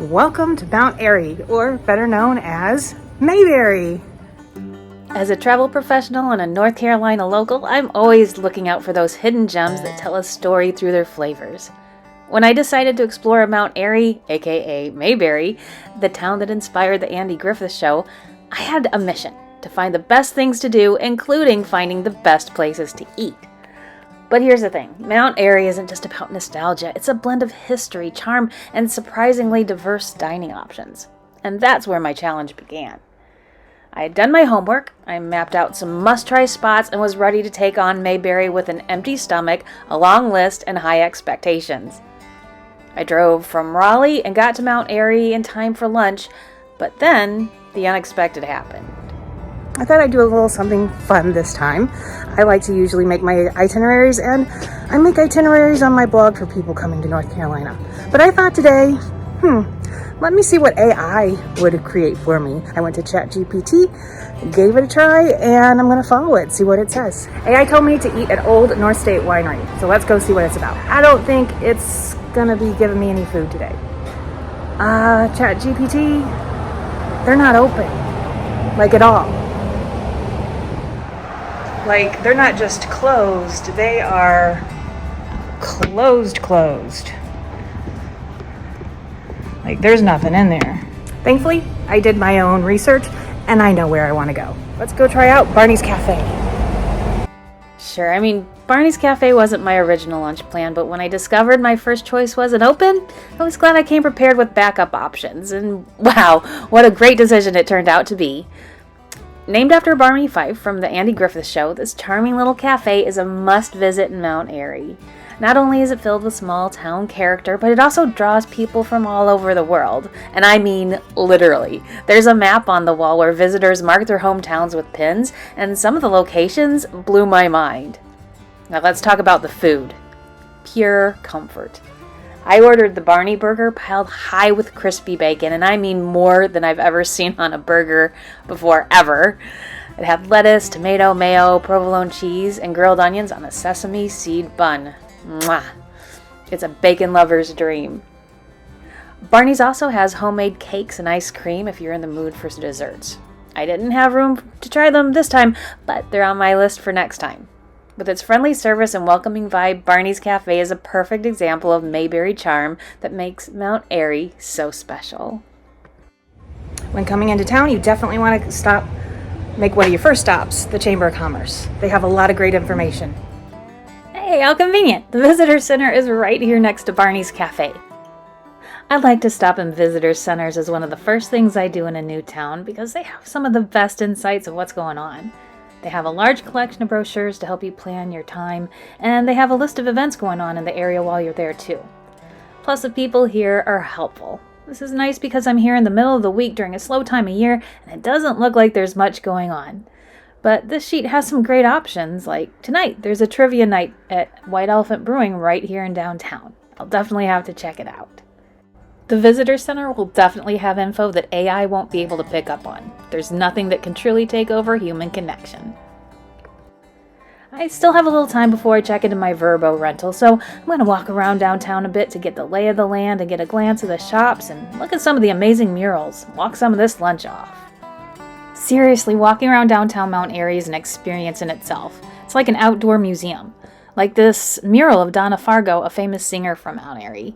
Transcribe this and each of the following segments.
Welcome to Mount Airy, or better known as Mayberry. As a travel professional and a North Carolina local, I'm always looking out for those hidden gems that tell a story through their flavors. When I decided to explore Mount Airy, aka Mayberry, the town that inspired the Andy Griffith show, I had a mission to find the best things to do, including finding the best places to eat. But here's the thing, Mount Airy isn't just about nostalgia, it's a blend of history, charm, and surprisingly diverse dining options. And that's where my challenge began. I had done my homework, I mapped out some must-try spots, and was ready to take on Mayberry with an empty stomach, a long list, and high expectations. I drove from Raleigh and got to Mount Airy in time for lunch, but then the unexpected happened. I thought I'd do a little something fun this time. I like to usually make my itineraries, and I make itineraries on my blog for people coming to North Carolina. But I thought today, let me see what AI would create for me. I went to ChatGPT, gave it a try, and I'm going to follow it, see what it says. AI told me to eat at Old North State Winery, so let's go see what it's about. I don't think it's going to be giving me any food today. ChatGPT, they're not open, like at all. Like, they're not just closed, they are closed. Like, there's nothing in there. Thankfully, I did my own research, and I know where I want to go. Let's go try out Barney's Café. Sure, Barney's Café wasn't my original lunch plan, but when I discovered my first choice wasn't open, I was glad I came prepared with backup options, and wow, what a great decision it turned out to be. Named after Barney Fife from the Andy Griffith show, this charming little cafe is a must-visit in Mount Airy. Not only is it filled with small-town character, but it also draws people from all over the world. And I mean literally. There's a map on the wall where visitors mark their hometowns with pins, and some of the locations blew my mind. Now let's talk about the food. Pure comfort. I ordered the Barney burger piled high with crispy bacon, and I mean more than I've ever seen on a burger before, ever. It had lettuce, tomato, mayo, provolone cheese, and grilled onions on a sesame seed bun. Mwah! It's a bacon lover's dream. Barney's also has homemade cakes and ice cream if you're in the mood for desserts. I didn't have room to try them this time, but they're on my list for next time. With its friendly service and welcoming vibe, Barney's Café is a perfect example of Mayberry charm that makes Mount Airy so special. When coming into town, you definitely want to make one of your first stops, the Chamber of Commerce. They have a lot of great information. Hey, how convenient! The visitor center is right here next to Barney's Café. I like to stop in visitor centers as one of the first things I do in a new town because they have some of the best insights of what's going on. They have a large collection of brochures to help you plan your time, and they have a list of events going on in the area while you're there too. Plus, the people here are helpful. This is nice because I'm here in the middle of the week during a slow time of year, and it doesn't look like there's much going on. But this sheet has some great options, like tonight there's a trivia night at White Elephant Brewing right here in downtown. I'll definitely have to check it out. The visitor center will definitely have info that AI won't be able to pick up on. There's nothing that can truly take over human connection. I still have a little time before I check into my Verbo rental, so I'm going to walk around downtown a bit to get the lay of the land and get a glance at the shops and look at some of the amazing murals, walk some of this lunch off. Seriously, walking around downtown Mount Airy is an experience in itself. It's like an outdoor museum, like this mural of Donna Fargo, a famous singer from Mount Airy.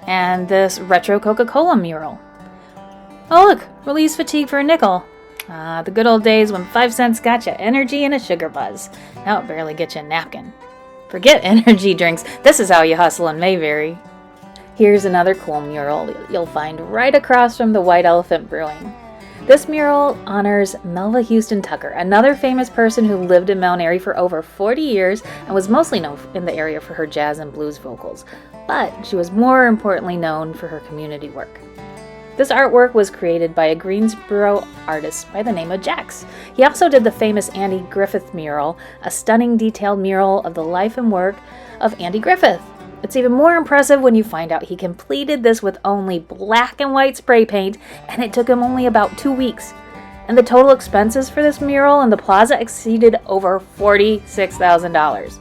And this retro Coca-Cola mural. Oh look, release fatigue for a nickel. The good old days when 5 cents got you energy and a sugar buzz. Now it barely gets you a napkin. Forget energy drinks, this is how you hustle in Mayberry. Here's another cool mural you'll find right across from the White Elephant Brewing. This mural honors Melva Houston Tucker, another famous person who lived in Mount Airy for over 40 years and was mostly known in the area for her jazz and blues vocals, but she was more importantly known for her community work. This artwork was created by a Greensboro artist by the name of Jax. He also did the famous Andy Griffith mural, a stunning detailed mural of the life and work of Andy Griffith. It's even more impressive when you find out he completed this with only black and white spray paint, and it took him only about 2 weeks. And the total expenses for this mural in the plaza exceeded over $46,000.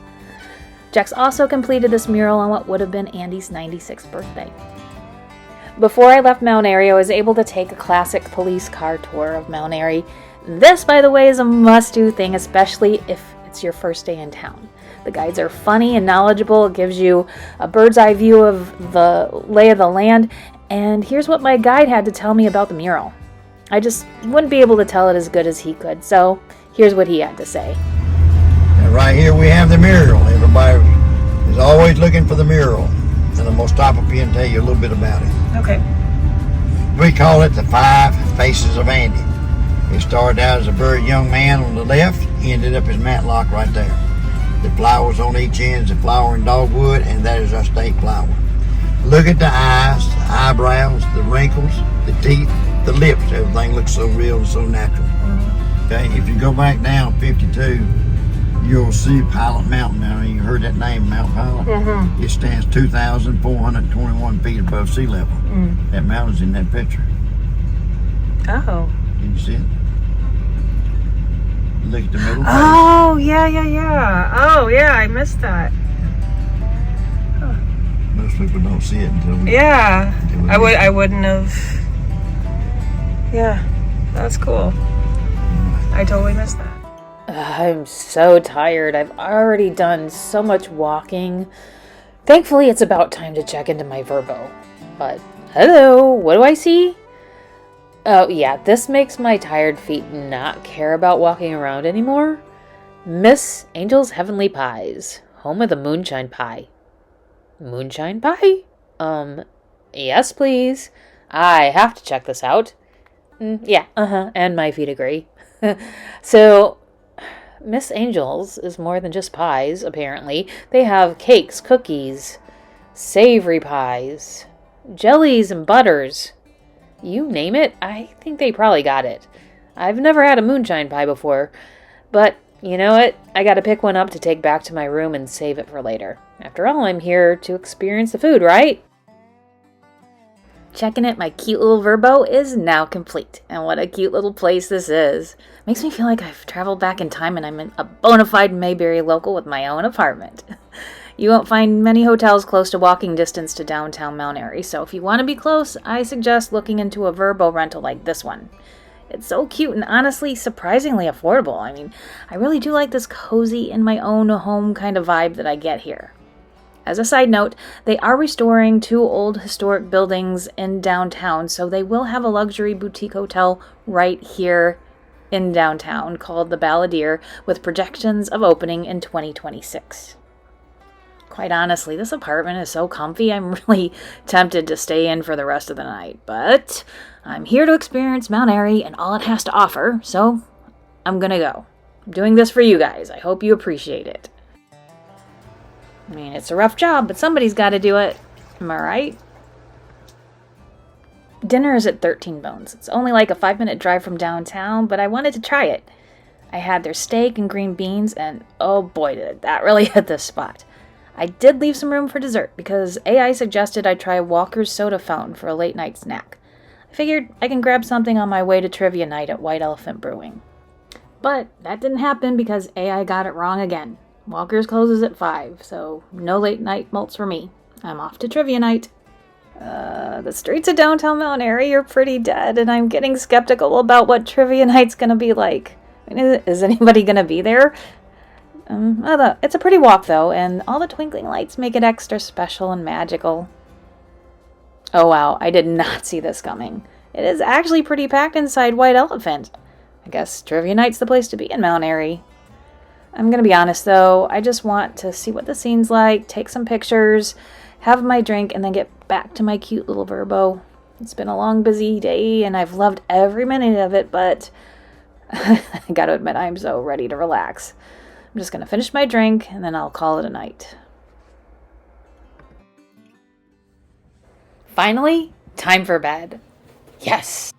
Jax also completed this mural on what would have been Andy's 96th birthday. Before I left Mount Airy, I was able to take a classic police car tour of Mount Airy. This, by the way, is a must-do thing, especially if it's your first day in town. The guides are funny and knowledgeable. It gives you a bird's eye view of the lay of the land. And here's what my guide had to tell me about the mural. I just wouldn't be able to tell it as good as he could, so here's what he had to say. And right here we have the mural. Everybody is always looking for the mural. And I'm going to stop up here and tell you a little bit about it. Okay. We call it the 5 Faces of Andy. It started out as a very young man on the left, ended up as Matlock right there. The flowers on each end is a flowering dogwood, and that is our state flower. Look at the eyes, the eyebrows, the wrinkles, the teeth, the lips. Everything looks so real and so natural. Okay, if you go back down 52, you'll see Pilot Mountain. Now, you heard that name, Mount Pilot? Mm-hmm. It stands 2,421 feet above sea level. That mountain's in that picture. Oh. Can you see it? Look at the middle page. Oh, yeah. Oh, yeah, I missed that. Most people don't see it until we... Yeah. until we I wouldn't have. Yeah, that's cool. I totally missed that. I'm so tired. I've already done so much walking. Thankfully, it's about time to check into my Verbo. But, hello, what do I see? Oh, yeah, this makes my tired feet not care about walking around anymore. Miss Angel's Heavenly Pies, home of the moonshine pie. Moonshine pie? Yes, please. I have to check this out. Yeah, and my feet agree. So, Miss Angel's is more than just pies, apparently. They have cakes, cookies, savory pies, jellies and butters. You name it, I think they probably got it. I've never had a moonshine pie before, but you know what? I gotta pick one up to take back to my room and save it for later. After all, I'm here to experience the food, right? Checking it, my cute little Verbo is now complete. And what a cute little place this is. Makes me feel like I've traveled back in time and I'm a bona fide Mayberry local with my own apartment. You won't find many hotels close to walking distance to downtown Mount Airy, so if you want to be close, I suggest looking into a Verbo rental like this one. It's so cute and honestly surprisingly affordable. I mean, I really do like this cozy in my own home kind of vibe that I get here. As a side note, they are restoring 2 old historic buildings in downtown, so they will have a luxury boutique hotel right here in downtown called the Balladeer with projections of opening in 2026. Quite honestly, this apartment is so comfy, I'm really tempted to stay in for the rest of the night, but I'm here to experience Mount Airy and all it has to offer, so I'm gonna go. I'm doing this for you guys. I hope you appreciate it. I mean, it's a rough job, but somebody's got to do it. Am I right? Dinner is at 13 Bones. It's only like a 5-minute drive from downtown, but I wanted to try it. I had their steak and green beans, and oh boy, did that really hit the spot. I did leave some room for dessert because AI suggested I try Walker's soda fountain for a late night snack. I figured I can grab something on my way to trivia night at White Elephant Brewing. But that didn't happen because AI got it wrong again. Walker's closes at 5, so no late night malts for me. I'm off to trivia night. The streets of downtown Mount Airy are pretty dead, and I'm getting skeptical about what trivia night's gonna be like. I mean, is anybody gonna be there? It's a pretty walk, though, and all the twinkling lights make it extra special and magical. Oh wow, I did not see this coming. It is actually pretty packed inside White Elephant. I guess trivia night's the place to be in Mount Airy. I'm gonna be honest though, I just want to see what the scene's like, take some pictures, have my drink, and then get back to my cute little Verbo. It's been a long, busy day, and I've loved every minute of it, but I gotta admit, I'm so ready to relax. I'm just gonna finish my drink, and then I'll call it a night. Finally, time for bed. Yes!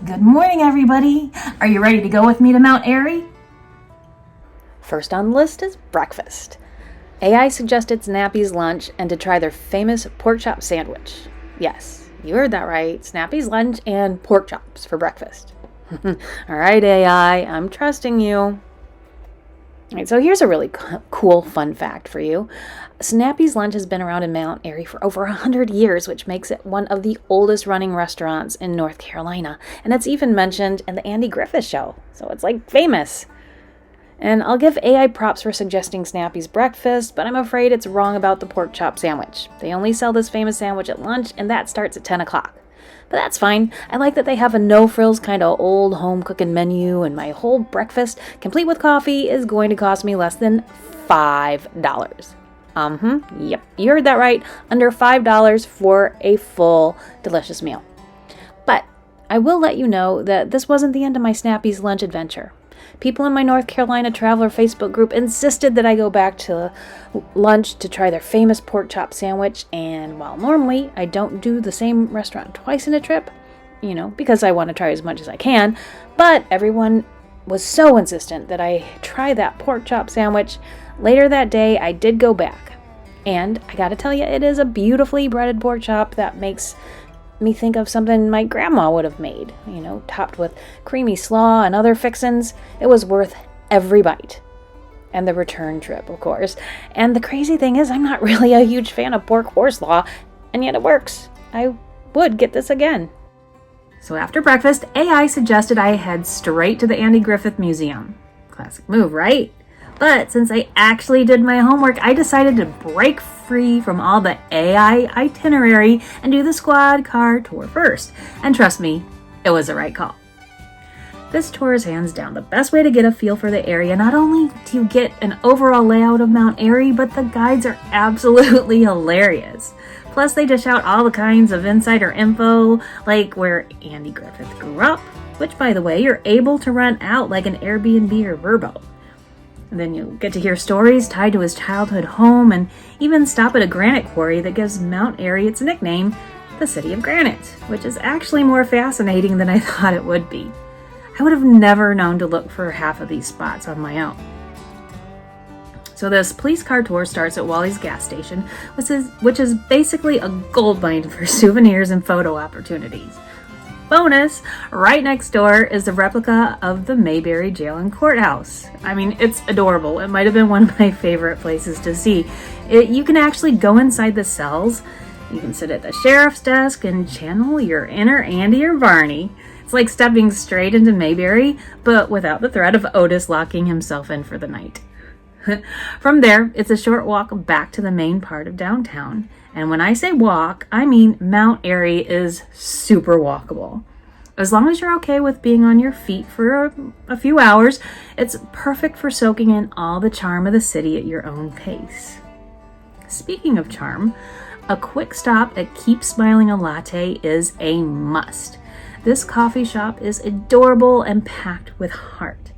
Good morning, everybody. Are you ready to go with me to Mount Airy? First on the list is breakfast. AI suggested Snappy's Lunch and to try their famous pork chop sandwich. Yes, you heard that right. Snappy's Lunch and pork chops for breakfast. All right, AI, I'm trusting you. All right, so here's a really cool fun fact for you. Snappy's Lunch has been around in Mount Airy for over 100 years, which makes it one of the oldest running restaurants in North Carolina. And it's even mentioned in the Andy Griffith show, so it's like famous. And I'll give AI props for suggesting Snappy's breakfast, but I'm afraid it's wrong about the pork chop sandwich. They only sell this famous sandwich at lunch, and that starts at 10 o'clock. But that's fine. I like that they have a no-frills kind of old home cooking menu, and my whole breakfast, complete with coffee, is going to cost me less than $5. Yep, you heard that right. Under $5 for a full, delicious meal. But I will let you know that this wasn't the end of my Snappy's Lunch adventure. People in my North Carolina Traveler Facebook group insisted that I go back to lunch to try their famous pork chop sandwich, and while normally I don't do the same restaurant twice in a trip, because I want to try as much as I can, but everyone was so insistent that I try that pork chop sandwich. Later that day, I did go back, and I gotta tell you, it is a beautifully breaded pork chop that makes me think of something my grandma would have made, topped with creamy slaw and other fixins. It was worth every bite. And the return trip, of course. And the crazy thing is, I'm not really a huge fan of pork or slaw, and yet it works. I would get this again. So after breakfast, AI suggested I head straight to the Andy Griffith Museum. Classic move, right? But since I actually did my homework, I decided to break free from all the AI itinerary and do the squad car tour first. And trust me, it was the right call. This tour is hands down the best way to get a feel for the area. Not only do you get an overall layout of Mount Airy, but the guides are absolutely hilarious. Plus, they dish out all the kinds of insider info, like where Andy Griffith grew up, which, by the way, you're able to rent out like an Airbnb or Vrbo. And then you'll get to hear stories tied to his childhood home, and even stop at a granite quarry that gives Mount Airy its nickname, the City of Granite, which is actually more fascinating than I thought it would be. I would have never known to look for half of these spots on my own. So this police car tour starts at Wally's gas station, which is basically a goldmine for souvenirs and photo opportunities. Bonus, right next door is the replica of the Mayberry jail and courthouse. I mean, it's adorable. It might have been one of my favorite places to see. You can actually go inside the cells. You can sit at the sheriff's desk and channel your inner Andy or Barney. It's like stepping straight into Mayberry, but without the threat of Otis locking himself in for the night. From there, it's a short walk back to the main part of downtown. And when I say walk, I mean Mount Airy is super walkable. As long as you're okay with being on your feet for a few hours, it's perfect for soaking in all the charm of the city at your own pace. Speaking of charm, a quick stop at Keep Smiling a Latte is a must. This coffee shop is adorable and packed with heart.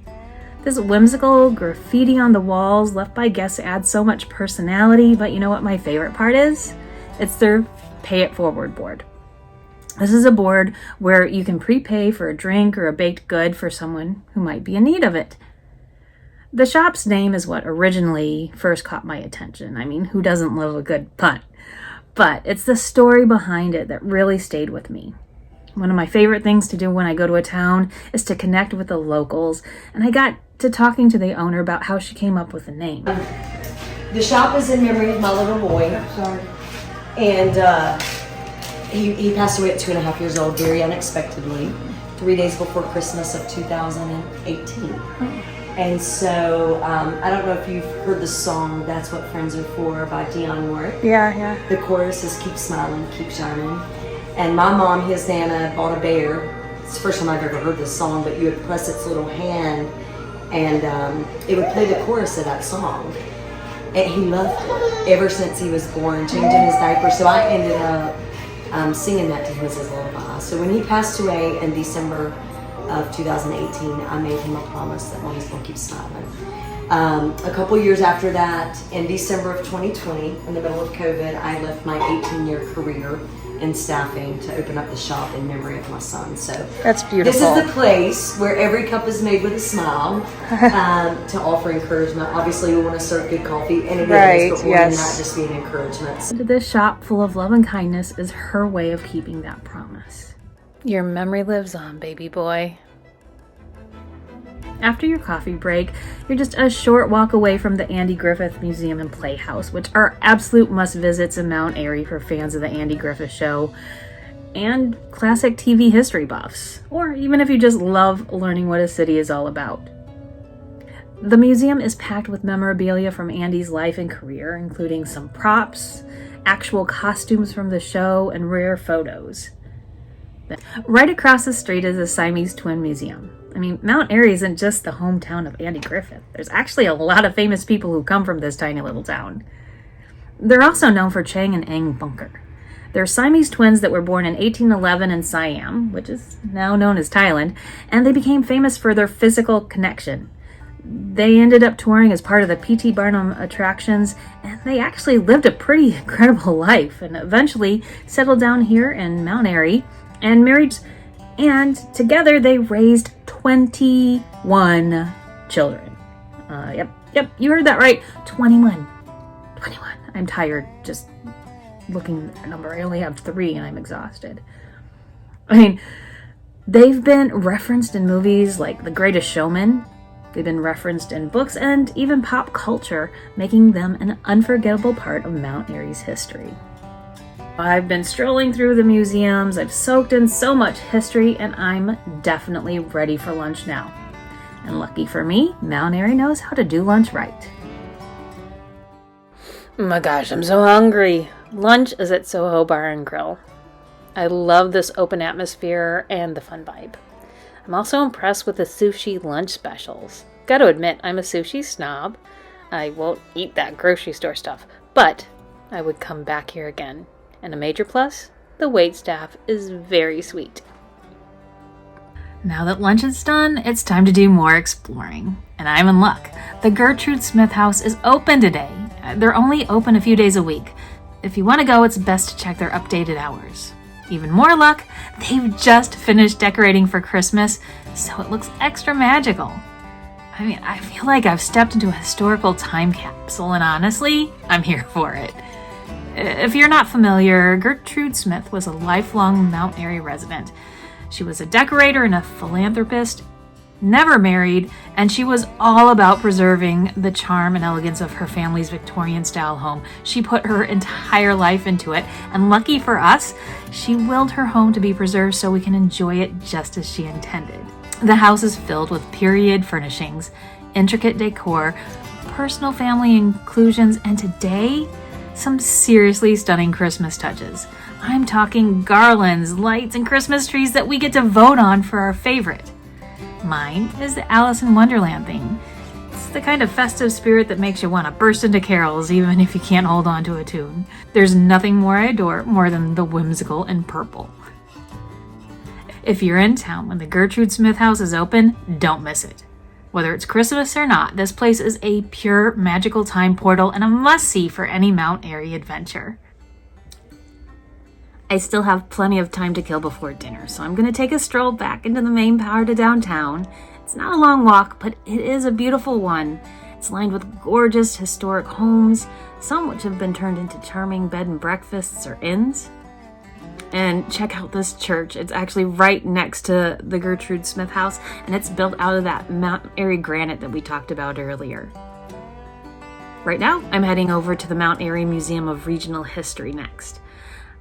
This whimsical graffiti on the walls left by guests adds so much personality, but you know what my favorite part is? It's their Pay It Forward board. This is a board where you can prepay for a drink or a baked good for someone who might be in need of it. The shop's name is what originally first caught my attention. I mean, who doesn't love a good pun? But it's the story behind it that really stayed with me. One of my favorite things to do when I go to a town is to connect with the locals, and I got to talking to the owner about how she came up with the name. The shop is in memory of my little boy, and he passed away at 2.5 years old, very unexpectedly, 3 days before Christmas of 2018. And so, I don't know if you've heard the song, That's What Friends Are For by Dionne Warwick. Yeah. The chorus is Keep Smiling, Keep Shining. And my mom, his Nana, bought a bear. It's the first time I've ever heard this song, but you would press its little hand and it would play the chorus of that song. And he loved it ever since he was born, changing his diaper. So I ended up singing that to him as his lullaby. So when he passed away in December of 2018, I made him a promise that Mommy's gonna keep smiling. A couple years after that, in December of 2020, in the middle of COVID, I left my 18-year career in staffing to open up the shop in memory of my son. So That's beautiful. This is the place where every cup is made with a smile to offer encouragement. Obviously, we want to serve good coffee, and it is, but more than that, just be an encouragement. This shop full of love and kindness is her way of keeping that promise. Your memory lives on, baby boy. After your coffee break, you're just a short walk away from the Andy Griffith Museum and Playhouse, which are absolute must-visits in Mount Airy for fans of the Andy Griffith Show and classic TV history buffs, or even if you just love learning what a city is all about. The museum is packed with memorabilia from Andy's life and career, including some props, actual costumes from the show, and rare photos. Right across the street is the Siamese Twin Museum. I mean, Mount Airy isn't just the hometown of Andy Griffith. There's actually a lot of famous people who come from this tiny little town. They're also known for Chang and Eng Bunker. They're Siamese twins that were born in 1811 in Siam, which is now known as Thailand, and they became famous for their physical connection. They ended up touring as part of the P.T. Barnum attractions, and they actually lived a pretty incredible life, and eventually settled down here in Mount Airy and married, and together they raised 21 children. Yep, you heard that right. 21. I'm tired just looking at the number. I only have 3 and I'm exhausted. I mean, they've been referenced in movies like The Greatest Showman. They've been referenced in books and even pop culture, making them an unforgettable part of Mount Airy's history. I've been strolling through the museums, I've soaked in so much history, and I'm definitely ready for lunch now. And lucky for me, Mount Airy knows how to do lunch right. Oh my gosh, I'm so hungry. Lunch is at Soho Bar and Grill. I love this open atmosphere and the fun vibe. I'm also impressed with the sushi lunch specials. Gotta admit, I'm a sushi snob. I won't eat that grocery store stuff, but I would come back here again. And a major plus, the waitstaff is very sweet. Now that lunch is done, it's time to do more exploring. And I'm in luck. The Gertrude Smith house is open today. They're only open a few days a week. If you want to go, it's best to check their updated hours. Even more luck, they've just finished decorating for Christmas, so it looks extra magical. I mean, I feel like I've stepped into a historical time capsule, and honestly, I'm here for it. If you're not familiar, Gertrude Smith was a lifelong Mount Airy resident. She was a decorator and a philanthropist, never married, and she was all about preserving the charm and elegance of her family's Victorian-style home. She put her entire life into it, and lucky for us, she willed her home to be preserved so we can enjoy it just as she intended. The house is filled with period furnishings, intricate decor, personal family inclusions, and today, some seriously stunning Christmas touches. I'm talking garlands, lights, and Christmas trees that we get to vote on for our favorite. Mine is the Alice in Wonderland theme. It's the kind of festive spirit that makes you want to burst into carols even if you can't hold on to a tune. There's nothing more I adore more than the whimsical and purple. If you're in town when the Gertrude Smith house is open, don't miss it. Whether it's Christmas or not, this place is a pure magical time portal and a must-see for any Mount Airy adventure. I still have plenty of time to kill before dinner, so I'm going to take a stroll back into the main part of downtown. It's not a long walk, but it is a beautiful one. It's lined with gorgeous historic homes, some which have been turned into charming bed and breakfasts or inns. And check out this church. It's actually right next to the Gertrude Smith house, and it's built out of that Mount Airy granite that we talked about earlier. Right now, I'm heading over to the Mount Airy Museum of Regional History next.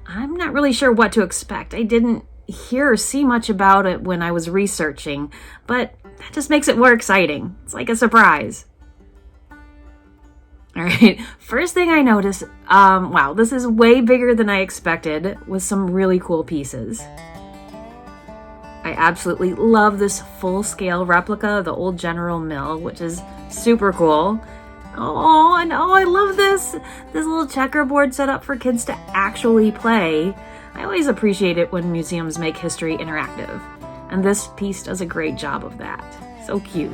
I'm not really sure what to expect. I didn't hear or see much about it when I was researching, but that just makes it more exciting. It's like a surprise. All right, first thing I noticed, wow, this is way bigger than I expected with some really cool pieces. I absolutely love this full-scale replica of the old General Mill, which is super cool. Oh, and I love this little checkerboard set up for kids to actually play. I always appreciate it when museums make history interactive, and this piece does a great job of that. So cute.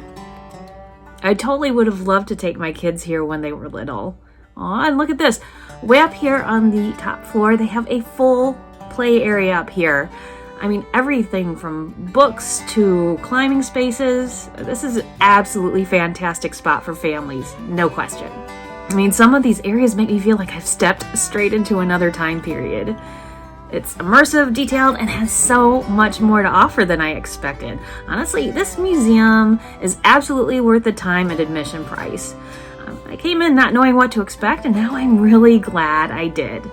I totally would have loved to take my kids here when they were little. Oh, and look at this. Way up here on the top floor, they have a full play area up here. I mean, everything from books to climbing spaces. This is an absolutely fantastic spot for families, no question. I mean, some of these areas make me feel like I've stepped straight into another time period. It's immersive, detailed, and has so much more to offer than I expected. Honestly, this museum is absolutely worth the time and admission price. I came in not knowing what to expect, and now I'm really glad I did.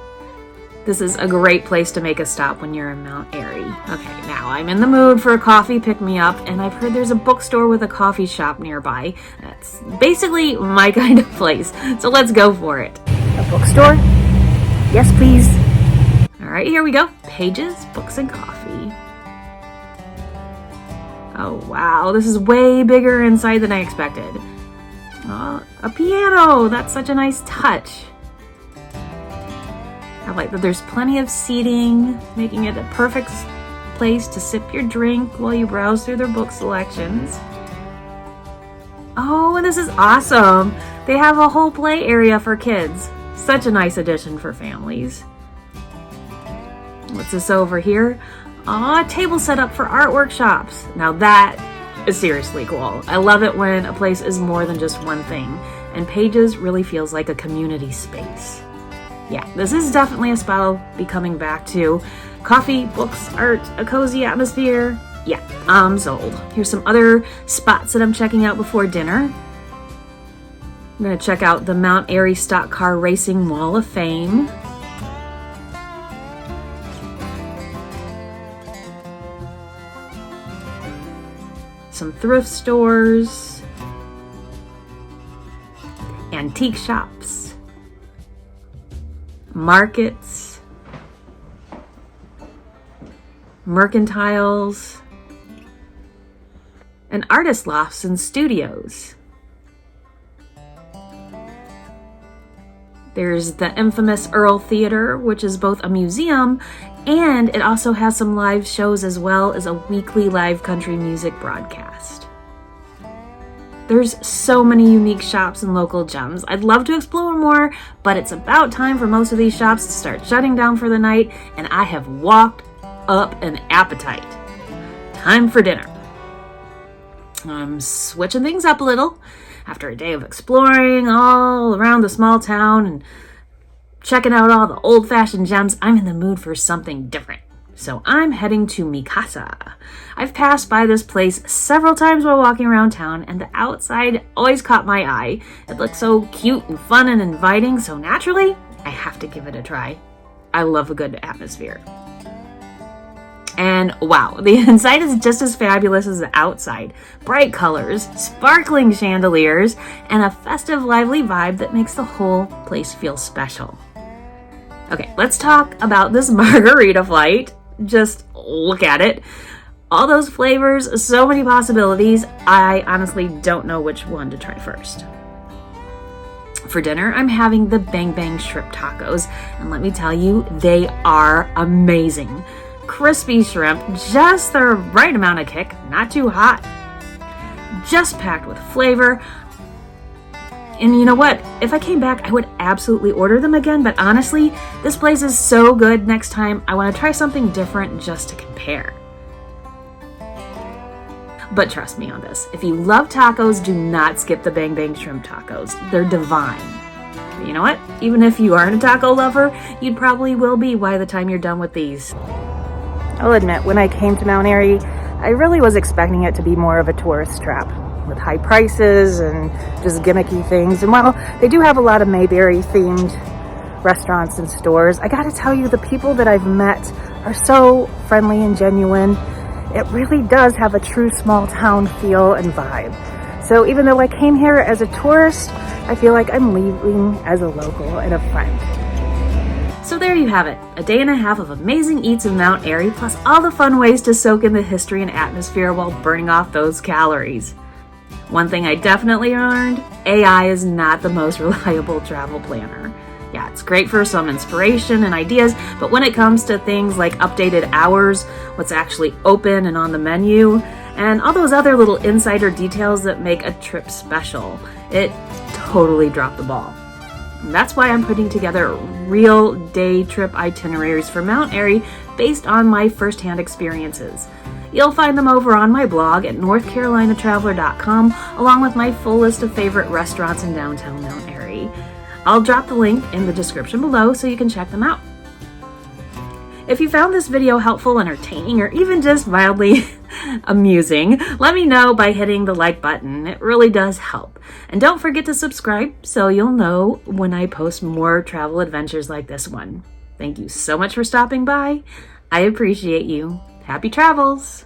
This is a great place to make a stop when you're in Mount Airy. Okay, now I'm in the mood for a coffee pick-me-up, and I've heard there's a bookstore with a coffee shop nearby. That's basically my kind of place, so let's go for it. A bookstore? Yes, please. All right, here we go. Pages, books, and coffee. Oh, wow, this is way bigger inside than I expected. Oh, a piano! That's such a nice touch. I like that there's plenty of seating, making it a perfect place to sip your drink while you browse through their book selections. Oh, and this is awesome! They have a whole play area for kids. Such a nice addition for families. What's this over here? Aw, a table set up for art workshops. Now that is seriously cool. I love it when a place is more than just one thing, and Pages really feels like a community space. Yeah, this is definitely a spot I'll be coming back to. Coffee, books, art, a cozy atmosphere. Yeah, I'm sold. Here's some other spots that I'm checking out before dinner. I'm gonna check out the Mount Airy Stock Car Racing Wall of Fame. Some thrift stores, antique shops, markets, mercantiles, and artist lofts and studios. There's the infamous Earl Theater, which is both a museum and it also has some live shows as well as a weekly live country music broadcast. There's so many unique shops and local gems. I'd love to explore more, but it's about time for most of these shops to start shutting down for the night, and I have walked up an appetite. Time for dinner. I'm switching things up a little. After a day of exploring all around the small town and checking out all the old-fashioned gems, I'm in the mood for something different. So I'm heading to Mi Casa. I've passed by this place several times while walking around town, and the outside always caught my eye. It looks so cute and fun and inviting, so naturally, I have to give it a try. I love a good atmosphere. And wow, the inside is just as fabulous as the outside. Bright colors, sparkling chandeliers, and a festive, lively vibe that makes the whole place feel special. Okay, let's talk about this margarita flight. Just look at it. All those flavors, so many possibilities. I honestly don't know which one to try first. For dinner, I'm having the Bang Bang shrimp tacos, and let me tell you, they are amazing. Crispy shrimp, just the right amount of kick, not too hot. Just packed with flavor. And you know what? If I came back, I would absolutely order them again, but honestly, this place is so good next time, I want to try something different just to compare. But trust me on this, if you love tacos, do not skip the Bang Bang shrimp tacos. They're divine. But you know what? Even if you aren't a taco lover, you probably will be by the time you're done with these. I'll admit, when I came to Mount Airy, I really was expecting it to be more of a tourist trap with high prices and just gimmicky things. And while they do have a lot of Mayberry themed restaurants and stores, I gotta tell you, the people that I've met are so friendly and genuine. It really does have a true small town feel and vibe. So even though I came here as a tourist, I feel like I'm leaving as a local and a friend. So there you have it, a day and a half of amazing eats in Mount Airy, plus all the fun ways to soak in the history and atmosphere while burning off those calories. One thing I definitely learned, AI is not the most reliable travel planner. Yeah, it's great for some inspiration and ideas, but when it comes to things like updated hours, what's actually open and on the menu, and all those other little insider details that make a trip special, it totally dropped the ball. And that's why I'm putting together real day trip itineraries for Mount Airy based on my firsthand experiences. You'll find them over on my blog at northcarolinatraveler.com, along with my full list of favorite restaurants in downtown Mount Airy. I'll drop the link in the description below so you can check them out. If you found this video helpful, entertaining, or even just mildly amusing, let me know by hitting the like button. It really does help. And don't forget to subscribe so you'll know when I post more travel adventures like this one. Thank you so much for stopping by. I appreciate you. Happy travels!